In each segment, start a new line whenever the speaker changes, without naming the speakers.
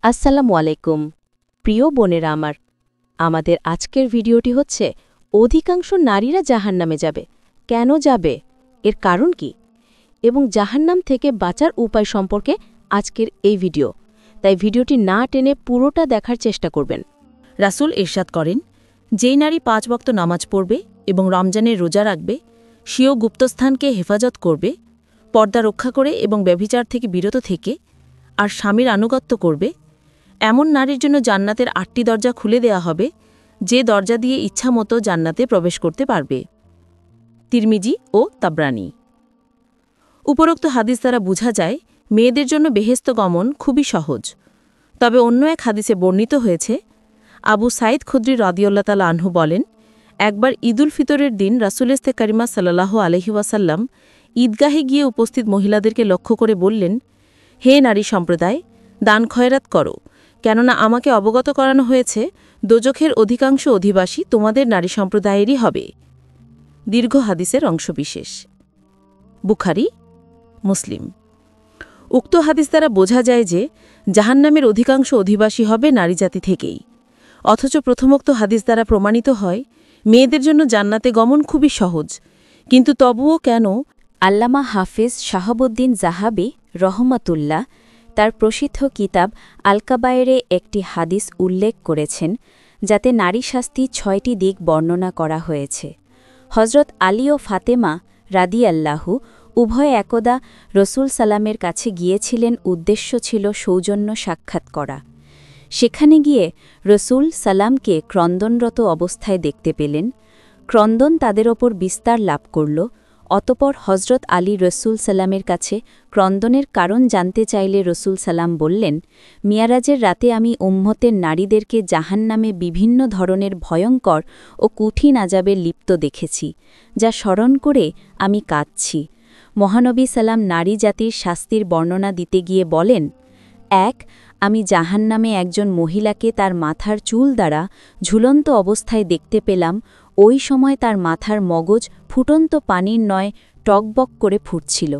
আসসালামু আলাইকুম প্রিয় বোনেরা আমাদের আজকের ভিডিওটি হচ্ছে অধিকাংশ নারীরা জাহান্নামে যাবে কেন যাবে এর কারণ কি এবং জাহান্নাম থেকে বাঁচার উপায় সম্পর্কে আজকের এই ভিডিও তাই ভিডিওটি না টেনে পুরোটা দেখার চেষ্টা করবেন।
রাসূল ইরশাদ করেন, যেই নারী ৫ ওয়াক্ত নামাজ পড়বে এবং রমজানের রোজা রাখবে, স্বীয় গুপ্তস্থানকে হেফাজত করবে, পর্দা রক্ষা করে এবং ব্যভিচার থেকে বিরত থেকে আর স্বামীর আনুগত্য করবে, এমন নারীর জন্য জান্নাতের ৮টি দরজা খুলে দেয়া হবে, যে দরজা দিয়ে ইচ্ছামতো জান্নাতে প্রবেশ করতে পারবে। তিরমিজি ও তাবরানী। উপরোক্ত হাদিস দ্বারা বোঝা যায় মেয়েদের জন্য বেহেশত গমন খুবই সহজ। তবে অন্য এক হাদিসে বর্ণিত হয়েছে, আবু সাঈদ খুদরি রাদিয়াল্লাহু তাআলা আনহু বলেন, একবার ঈদুল ফিতরের দিন রাসূলুল্লাহ কারিমা সাল্লাল্লাহু আলাইহি ওয়াসাল্লাম ঈদগাহে গিয়ে উপস্থিত মহিলাদেরকে লক্ষ্য করে বললেন, হে নারী সম্প্রদায়, দান খয়রাত করো, কেননা আমাকে অবগত করানো হয়েছে দোজখের অধিকাংশ অধিবাসী তোমাদের নারী সম্প্রদায়েরই হবে। দীর্ঘ হাদিসের অংশবিশেষ। বুখারী, মুসলিম। উক্ত হাদিস দ্বারা বোঝা যায় যে জাহান্নামের অধিকাংশ অধিবাসী হবে নারীজাতি থেকেই। অথচ প্রথমোক্ত হাদিস দ্বারা প্রমাণিত হয় মেয়েদের জন্য জান্নাতে গমন খুবই সহজ। কিন্তু তবুও কেন?
আল্লামা হাফিজ শাহাবুদ্দিন জাহাবি রহমাতুল্লাহ তার প্রসিদ্ধ কিতাব আল কাবায়েরে একটি হাদিস উল্লেখ করেছেন, যাতে নারী শাস্তি ৬টি দিক বর্ণনা করা হয়েছে। হজরত আলী ও ফাতেমা রাদিয়াল্লাহু উভয়ে একদা রসুল সালামের কাছে গিয়েছিলেন, উদ্দেশ্য ছিল সৌজন্য সাক্ষাৎ করা। সেখানে গিয়ে রসুল সালামকে ক্রন্দনরত অবস্থায় দেখতে পেলেন। ক্রন্দন তাদের ওপর বিস্তার লাভ করল। অতপর হজরত আলী রসুল সালামের কাছে ক্রন্দনের কারণ জানতে চাইলে রসুল সালাম বললেন, মিয়ারাজের রাতে আমি উম্মতের নারীদেরকে জাহান্নামে বিভিন্ন ধরনের ভয়ঙ্কর ও কঠিন আযাবে লিপ্ত দেখেছি, যা স্মরণ করে আমি কাঁদছি। মহানবী সালাম নারী জাতির শাস্তির বর্ণনা দিতে গিয়ে বলেন, ১. আমি জাহান্নামে একজন মহিলাকে তার মাথার চুল দ্বারা ঝুলন্ত অবস্থায় দেখতে পেলাম। ওই সময় তার মাথার মগজ ফুটন্ত পানির নয় টকবক করে ফুটছিল।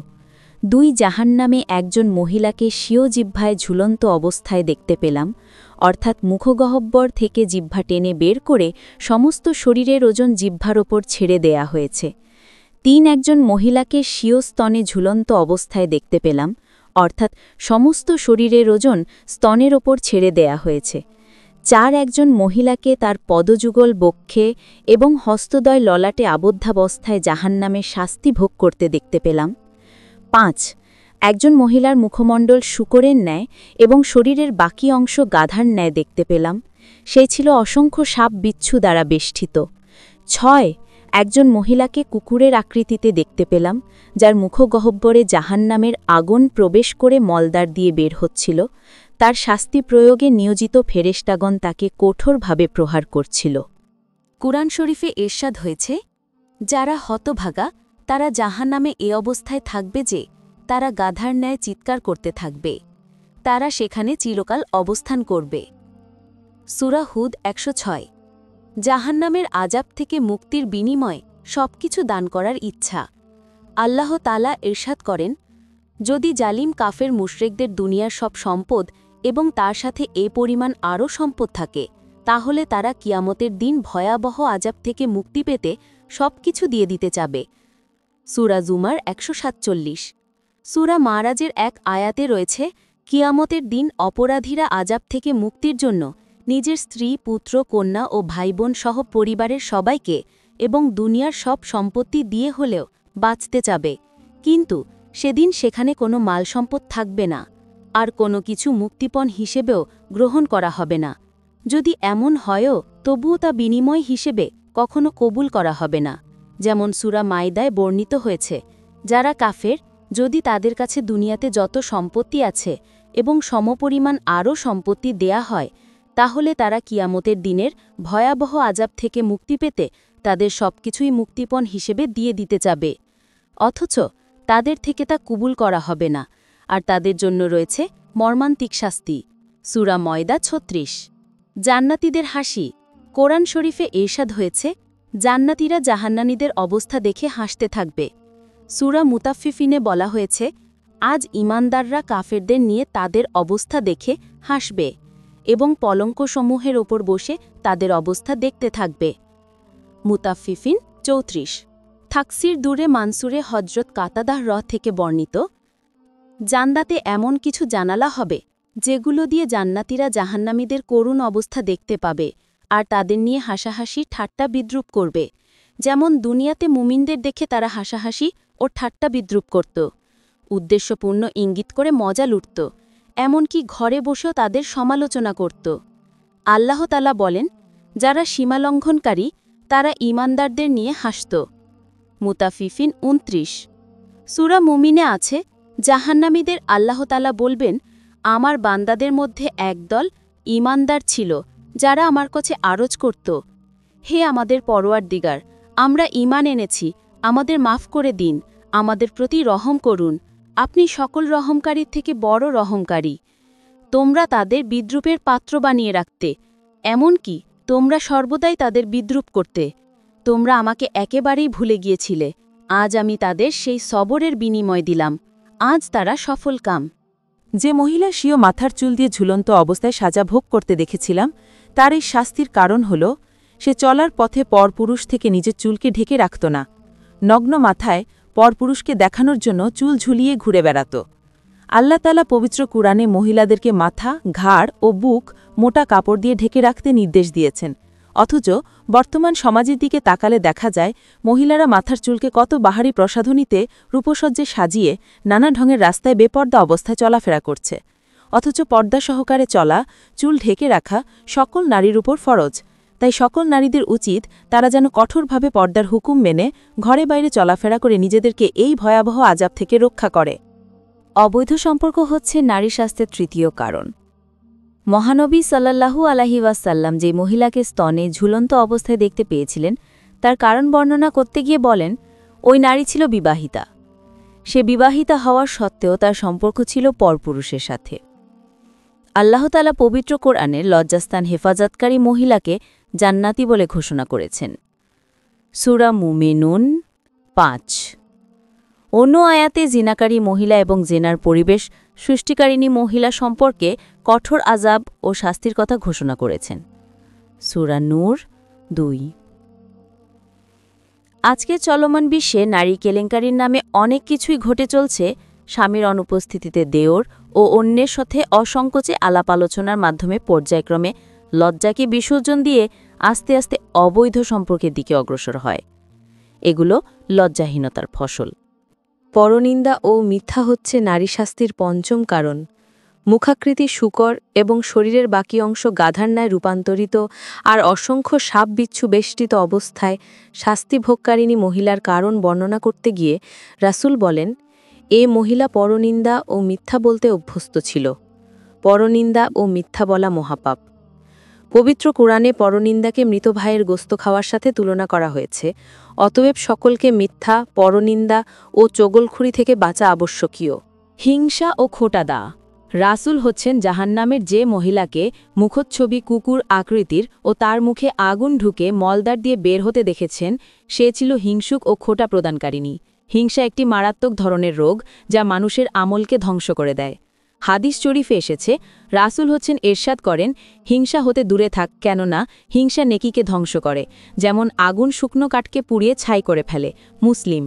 ২. জাহান্নামে একজন মহিলাকে স্বীয় জিহ্বায় ঝুলন্ত অবস্থায় দেখতে পেলাম, অর্থাৎ মুখগহ্বর থেকে জিহ্বা টেনে বের করে সমস্ত শরীরের ওজন জিহ্বার ওপর ছেড়ে দেয়া হয়েছে। ৩. একজন মহিলাকে স্বীয় স্তনে ঝুলন্ত অবস্থায় দেখতে পেলাম, অর্থাৎ সমস্ত শরীরের ওজন স্তনের ওপর ছেড়ে দেয়া হয়েছে। ৪. একজন মহিলাকে তার পদযুগল বক্ষে এবং হস্তদয় ললাটে আবদ্ধাবস্থায় জাহান্নামের শাস্তি ভোগ করতে দেখতে পেলাম। ৫. একজন মহিলার মুখমণ্ডল শূকরের ন্যায় এবং শরীরের বাকি অংশ গাধার ন্যায় দেখতে পেলাম। সে ছিল অসংখ্য সাপ বিচ্ছু দ্বারা বেষ্টিত। ৬. একজন মহিলাকে কুকুরের আকৃতিতে দেখতে পেলাম, যার মুখগহ্বরে জাহান্নামের আগুন প্রবেশ করে মলদ্বার দিয়ে বের হচ্ছিল। তার শাস্তি প্রয়োগে নিয়োজিত ফেরেশতাগণ তাকে কঠোরভাবে প্রহার করছিল। কুরআন শরীফে ইরশাদ হয়েছে, যারা হতভাগা তারা জাহান্নামে এ অবস্থায় থাকবে যে তারা গাধার ন্যায় চিৎকার করতে থাকবে। তারা সেখানে চিরকাল অবস্থান করবে। সূরা হুদ ১০৬। জাহান্নামের আযাব থেকে মুক্তির বিনিময়ে সবকিছু দান করার ইচ্ছা। আল্লাহ তাআলা ইরশাদ করেন, যদি জালিম কাফের মুশরিকদের দুনিয়ার সব সম্পদ এবং তার সাথে এ পরিমাণ আরও সম্পদ থাকে, তাহলে তারা কিয়ামতের দিন ভয়াবহ আযাব থেকে মুক্তি পেতে সবকিছু দিয়ে দিতে চাবে। সূরা জুমার ১৪৭। সূরা মারাজের এক আয়াতে রয়েছে, কিয়ামতের দিন অপরাধীরা আযাব থেকে মুক্তির জন্য নিজের স্ত্রী, পুত্র, কন্যা ও ভাইবোন সহ পরিবারের সবাইকে এবং দুনিয়ার সব সম্পত্তি দিয়ে হলেও বাঁচতে চাবে, কিন্তু সেদিন সেখানে কোনো মাল সম্পদ থাকবে না, আর কোনো কিছু মুক্তিপণ হিসেবেও গ্রহণ করা হবে না। যদি এমন হয়ও তবুও তা বিনিময় হিসেবে কখনো কবুল করা হবে না। যেমন সূরা মাইদায় বর্ণিত হয়েছে, যারা কাফের, যদি তাদের কাছে দুনিয়াতে যত সম্পত্তি আছে এবং সমপরিমাণ আরও সম্পত্তি দেয়া হয়, তাহলে তারা কিয়ামতের দিনের ভয়াবহ আযাব থেকে মুক্তি পেতে তাদের সবকিছুই মুক্তিপণ হিসেবে দিয়ে দিতে চাবে, অথচ তাদের থেকে তা কবুল করা হবে না, আর তাদের জন্য রয়েছে মর্মান্তিক শাস্তি। সূরা ময়দা ৩৬। জান্নাতীদের হাসি। কোরআন শরীফে ইরশাদ হয়েছে, জান্নাতীরা জাহান্নামীদের অবস্থা দেখে হাসতে থাকবে। সূরা মুতাফফিফিনে বলা হয়েছে, আজ ঈমানদাররা কাফেরদের নিয়ে তাদের অবস্থা দেখে হাসবে এবং পলঙ্কসমূহের ওপর বসে তাদের অবস্থা দেখতে থাকবে। মুতাফফিফিন ৩৪। থাকসির দূরে মানসুরে হজরত কাতাদাহ থেকে বর্ণিত, জান্নাতে এমন কিছু জানালা হবে যেগুলো দিয়ে জান্নাতীরা জাহান্নামীদের করুণ অবস্থা দেখতে পাবে আর তাদের নিয়ে হাসাহাসি ঠাট্টা বিদ্রুপ করবে, যেমন দুনিয়াতে মুমিনদের দেখে তারা হাসাহাসি ও ঠাট্টা বিদ্রুপ করত, উদ্দেশ্যপূর্ণ ইঙ্গিত করে মজা লুটত, এমনকি ঘরে বসেও তাদের সমালোচনা করত। আল্লাহ তাআলা বলেন, যারা সীমালঙ্ঘনকারী তারা ঈমানদারদের নিয়ে হাসত। মুতাফিফিন ২৯। সূরা মুমিনে আছে, জাহান্নামীদের আল্লাহ তাআলা বলবেন, আমার বান্দাদের মধ্যে একদল ঈমানদার ছিল যারা আমার কাছে আরজ করত, হে আমাদের পরওয়ারদিগার, আমরা ঈমান এনেছি, আমাদের মাফ করে দিন, আমাদের প্রতি রহম করুন, আপনি সকল রহমকারীর থেকে বড় রহমকারী। তোমরা তাদের বিদ্রুপের পাত্র বানিয়ে রাখতে, এমনকি তোমরা সর্বদাই তাদের বিদ্রুপ করতে। তোমরা আমাকে একেবারেই ভুলে গিয়েছিলে, আজ আমি তাদের সেই সবরের বিনিময় দিলাম, আজ তারা সফলকাম।
যে মহিলা স্বীয় মাথার চুল দিয়ে ঝুলন্ত অবস্থায় সাজা ভোগ করতে দেখেছিলাম, তার এই শাস্তির কারণ হল সে চলার পথে পরপুরুষ থেকে নিজের চুলকে ঢেকে রাখত না, নগ্ন মাথায় পরপুরুষকে দেখানোর জন্য চুল ঝুলিয়ে ঘুরে বেড়াত। আল্লাহ তাআলা পবিত্র কুরআনে মহিলাদেরকে মাথা, ঘাড় ও বুক মোটা কাপড় দিয়ে ঢেকে রাখতে নির্দেশ দিয়েছেন, অথচ বর্তমান সমাজের দিকে তাকালে দেখা যায় মহিলারা মাথার চুলকে কত বাহারি প্রসাধনীতে রূপসজ্জে সাজিয়ে নানা ঢঙের রাস্তায় বেপর্দা অবস্থায় চলাফেরা করছে। অথচ পর্দা সহকারে চলা, চুল ঢেকে রাখা সকল নারীর উপর ফরজ। তাই সকল নারীদের উচিত তারা যেন কঠোরভাবে পর্দার হুকুম মেনে ঘরে বাইরে চলাফেরা করে নিজেদেরকে এই ভয়াবহ আযাব থেকে রক্ষা করে।
অবৈধ সম্পর্ক হচ্ছে নারী স্বাস্থ্যের তৃতীয় কারণ। মহানবী সাল্লাল্লাহু আলাইহি ওয়াসাল্লাম যে মহিলাকে স্তনে ঝুলন্ত অবস্থায় দেখতে পেয়েছিলেন, তার কারণ বর্ণনা করতে গিয়ে বলেন, ওই নারী ছিল বিবাহিতা। সে বিবাহিতা হওয়ার সত্ত্বেও তার সম্পর্ক ছিল পরপুরুষের সাথে। আল্লাহ তাআলা পবিত্র কোরআনে লজ্জাস্থান হেফাজতকারী মহিলাকে জান্নাতি বলে ঘোষণা করেছেন। সূরা মুমিনুন ৫। অন্য আয়াতে জিনাকারী মহিলা এবং জেনার পরিবেশ সৃষ্টিকারিণী মহিলা সম্পর্কে কঠোর আযাব ও শাস্তির কথা ঘোষণা করেছেন। সূরা নূর ২। আজকের চলমান বিশ্বে নারী কেলেঙ্কারির নামে অনেক কিছুই ঘটে চলছে। স্বামীর অনুপস্থিতিতে দেওর ও অন্যের সাথে অসংকোচে আলাপ আলোচনার মাধ্যমে পর্যায়ক্রমে লজ্জাকে বিসর্জন দিয়ে আস্তে আস্তে অবৈধ সম্পর্কের দিকে অগ্রসর হয়। এগুলো লজ্জাহীনতার ফসল। পরনিন্দা ও মিথ্যা হচ্ছে নারী শাস্তির পঞ্চম কারণ। মুখাকৃতি শূকর এবং শরীরের বাকি অংশ গাধার ন্যায় রূপান্তরিত আর অসংখ্য সাপ বিচ্ছু বেষ্টিত অবস্থায় শাস্তি ভোগকারিণী মহিলার কারণ বর্ণনা করতে গিয়ে রাসূল বলেন, এ মহিলা পরনিন্দা ও মিথ্যা বলতে অভ্যস্ত ছিল। পরনিন্দা ও মিথ্যা বলা মহাপাপ। পবিত্র কোরআনে পরনিন্দাকে মৃত ভাইয়ের গোস্ত খাওয়ার সাথে তুলনা করা হয়েছে। অতএব সকলকে মিথ্যা, পরনিন্দা ও চগলখুরি থেকে বাঁচা আবশ্যকীয়। হিংসা ও খোটাদা। রাসূল হচ্ছেন জাহান্নামের যে মহিলাকে মুখচ্ছবি কুকুর আকৃতির ও তার মুখে আগুন ঢুকে মলদার দিয়ে বের হতে দেখেছেন, সে ছিল হিংসুক ও খোটা প্রদানকারিণী। হিংসা একটি মারাত্মক ধরনের রোগ যা মানুষের আমলকে ধ্বংস করে দেয়। হাদিস শরীফে এসেছে, রাসূল হচ্ছেন ইরশাদ করেন, হিংসা হতে দূরে থাক, কেননা হিংসা নেকিকে ধ্বংস করে, যেমন আগুন শুকনো কাঠকে পুড়িয়ে ছাই করে ফেলে। মুসলিম।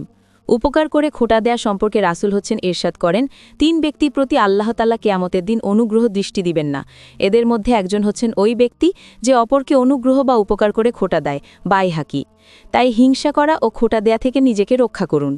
উপকার করে খোটা দেয়া সম্পর্কে রাসূল হচ্ছেন ইরশাদ করেন, ৩ ব্যক্তির প্রতি আল্লাহ তাআলা কিয়ামতের দিন অনুগ্রহ দৃষ্টি দিবেন না। এদের মধ্যে একজন হচ্ছেন ওই ব্যক্তি যে অপরকে অনুগ্রহ বা উপকার করে খোটা দেয়। বাইহাকি। তাই হিংসা করা ও খোটা দেয়া থেকে নিজেকে রক্ষা করুন।